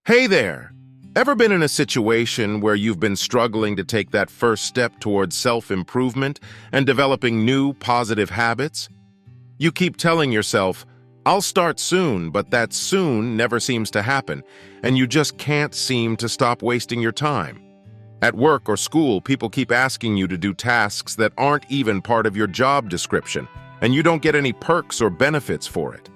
Hey there! Ever been in a situation where you've been struggling to take that first step towards self-improvement and developing new, positive habits? You keep telling yourself, I'll start soon, but that soon never seems to happen, and you just can't seem to stop wasting your time. At work or school, people keep asking you to do tasks that aren't even part of your job description, and you don't get any perks or benefits for it.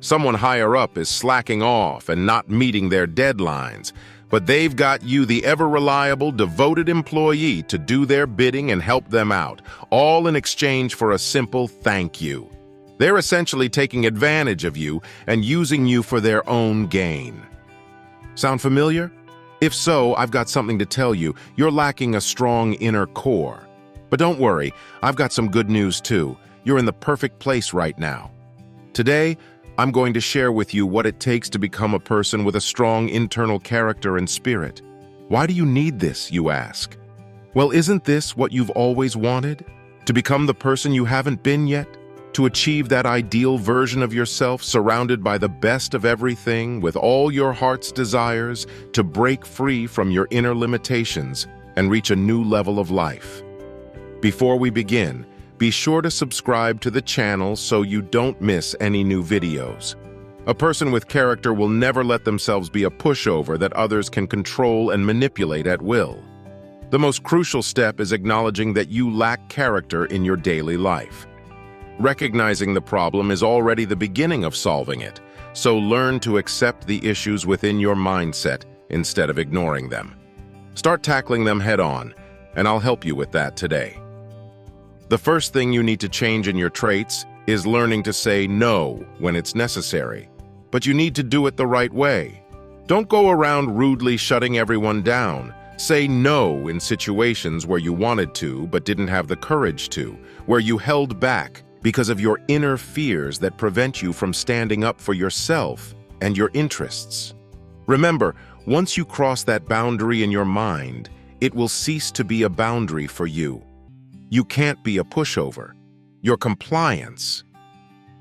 Someone higher up is slacking off and not meeting their deadlines, but they've got you, the ever-reliable, devoted employee, to do their bidding and help them out, all in exchange for a simple thank you. They're essentially taking advantage of you and using you for their own gain. Sound familiar? If so, I've got something to tell you. You're lacking a strong inner core. But don't worry, I've got some good news too. You're in the perfect place right now. Today, I'm going to share with you what it takes to become a person with a strong internal character and spirit. Why do you need this, you ask? Well, isn't this what you've always wanted? To become the person you haven't been yet? To achieve that ideal version of yourself surrounded by the best of everything, with all your heart's desires, to break free from your inner limitations and reach a new level of life. Before we begin, be sure to subscribe to the channel so you don't miss any new videos. A person with character will never let themselves be a pushover that others can control and manipulate at will. The most crucial step is acknowledging that you lack character in your daily life. Recognizing the problem is already the beginning of solving it, so learn to accept the issues within your mindset instead of ignoring them. Start tackling them head-on, and I'll help you with that today. The first thing you need to change in your traits is learning to say no when it's necessary. But you need to do it the right way. Don't go around rudely shutting everyone down. Say no in situations where you wanted to but didn't have the courage to, where you held back because of your inner fears that prevent you from standing up for yourself and your interests. Remember, once you cross that boundary in your mind, it will cease to be a boundary for you. You can't be a pushover. You're compliance.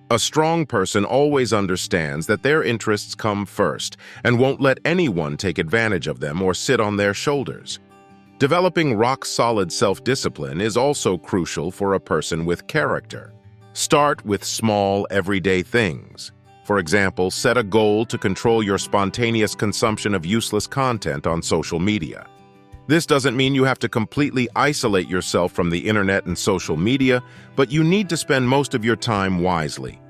A strong person always understands that their interests come first and won't let anyone take advantage of them or sit on their shoulders. Developing rock-solid self-discipline is also crucial for a person with character. Start with small, everyday things. For example, set a goal to control your spontaneous consumption of useless content on social media. This doesn't mean you have to completely isolate yourself from the internet and social media, but you need to spend most of your time wisely.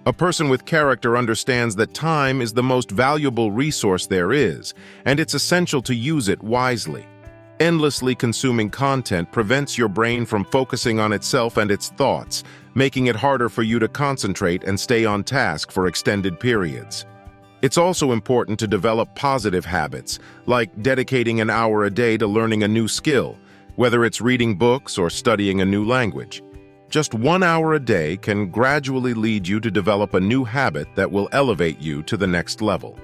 A person with character understands that time is the most valuable resource there is, and it's essential to use it wisely. Endlessly consuming content prevents your brain from focusing on itself and its thoughts, making it harder for you to concentrate and stay on task for extended periods. It's also important to develop positive habits, like dedicating an hour a day to learning a new skill, whether it's reading books or studying a new language. Just 1 hour a day can gradually lead you to develop a new habit that will elevate you to the next level.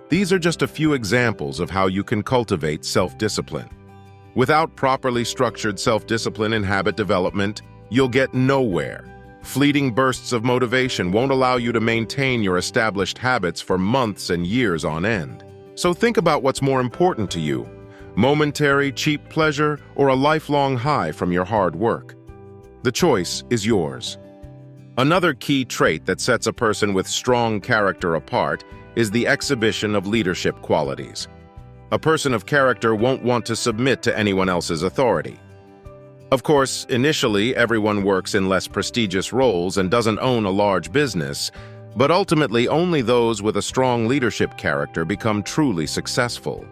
These are just a few examples of how you can cultivate self-discipline. Without properly structured self-discipline and habit development, you'll get nowhere. Fleeting bursts of motivation won't allow you to maintain your established habits for months and years on end. So think about what's more important to you: momentary, cheap pleasure or a lifelong high from your hard work. The choice is yours. Another key trait that sets a person with strong character apart is the exhibition of leadership qualities. A person of character won't want to submit to anyone else's authority. Of course, initially, everyone works in less prestigious roles and doesn't own a large business, but ultimately only those with a strong leadership character become truly successful.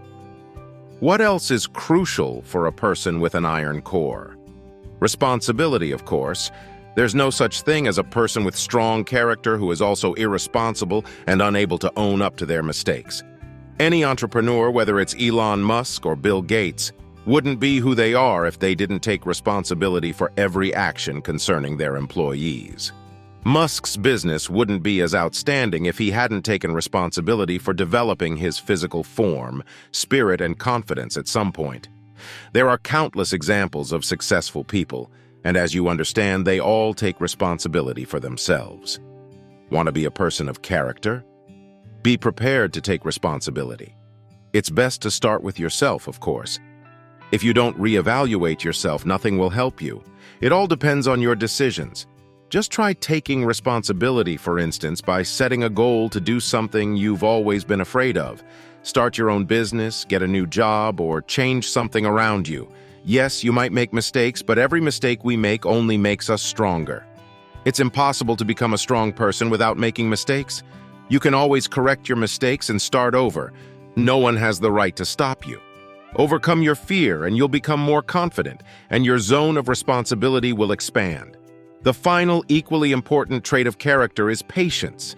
What else is crucial for a person with an iron core? Responsibility, of course. There's no such thing as a person with strong character who is also irresponsible and unable to own up to their mistakes. Any entrepreneur, whether it's Elon Musk or Bill Gates, wouldn't be who they are if they didn't take responsibility for every action concerning their employees. Musk's business wouldn't be as outstanding if he hadn't taken responsibility for developing his physical form, spirit, and confidence at some point. There are countless examples of successful people, and as you understand, they all take responsibility for themselves. Want to be a person of character? Be prepared to take responsibility. It's best to start with yourself, of course. If you don't reevaluate yourself, nothing will help you. It all depends on your decisions. Just try taking responsibility, for instance, by setting a goal to do something you've always been afraid of. Start your own business, get a new job, or change something around you. Yes, you might make mistakes, but every mistake we make only makes us stronger. It's impossible to become a strong person without making mistakes. You can always correct your mistakes and start over. No one has the right to stop you. Overcome your fear and you'll become more confident, and your zone of responsibility will expand. The final, equally important trait of character is patience.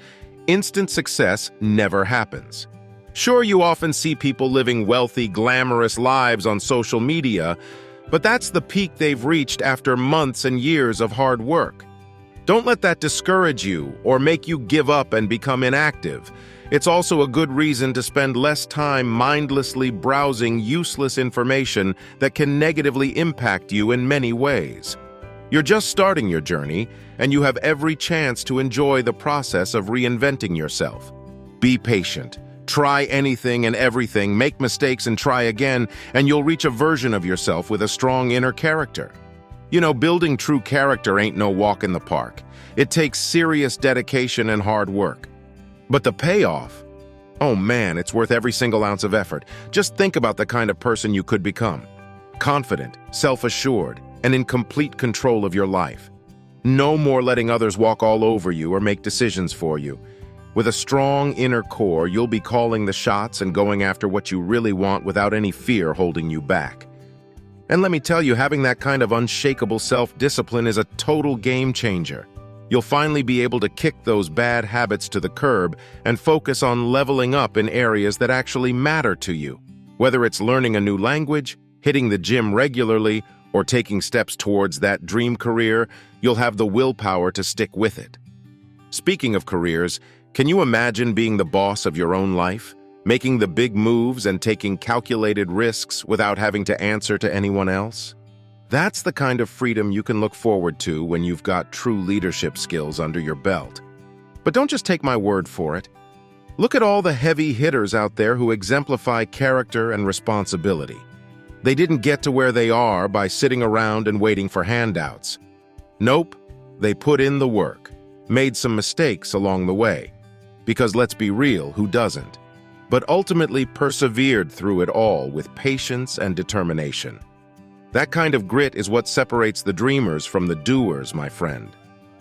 Instant success never happens. Sure, you often see people living wealthy, glamorous lives on social media, but that's the peak they've reached after months and years of hard work. Don't let that discourage you or make you give up and become inactive. It's also a good reason to spend less time mindlessly browsing useless information that can negatively impact you in many ways. You're just starting your journey, and you have every chance to enjoy the process of reinventing yourself. Be patient. Try anything and everything, make mistakes and try again, and you'll reach a version of yourself with a strong inner character. You know, building true character ain't no walk in the park. It takes serious dedication and hard work. But the payoff, oh man, it's worth every single ounce of effort. Just think about the kind of person you could become. Confident, self-assured, and in complete control of your life. No more letting others walk all over you or make decisions for you. With a strong inner core, you'll be calling the shots and going after what you really want without any fear holding you back. And let me tell you, having that kind of unshakable self-discipline is a total game changer. You'll finally be able to kick those bad habits to the curb and focus on leveling up in areas that actually matter to you. Whether it's learning a new language, hitting the gym regularly, or taking steps towards that dream career, you'll have the willpower to stick with it. Speaking of careers, can you imagine being the boss of your own life, making the big moves and taking calculated risks without having to answer to anyone else? That's the kind of freedom you can look forward to when you've got true leadership skills under your belt. But don't just take my word for it. Look at all the heavy hitters out there who exemplify character and responsibility. They didn't get to where they are by sitting around and waiting for handouts. Nope, they put in the work, made some mistakes along the way. Because let's be real, who doesn't? But ultimately persevered through it all with patience and determination. That kind of grit is what separates the dreamers from the doers, my friend.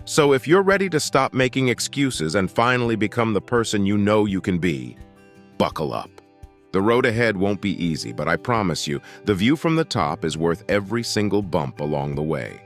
So if you're ready to stop making excuses and finally become the person you know you can be, buckle up. The road ahead won't be easy, but I promise you, the view from the top is worth every single bump along the way.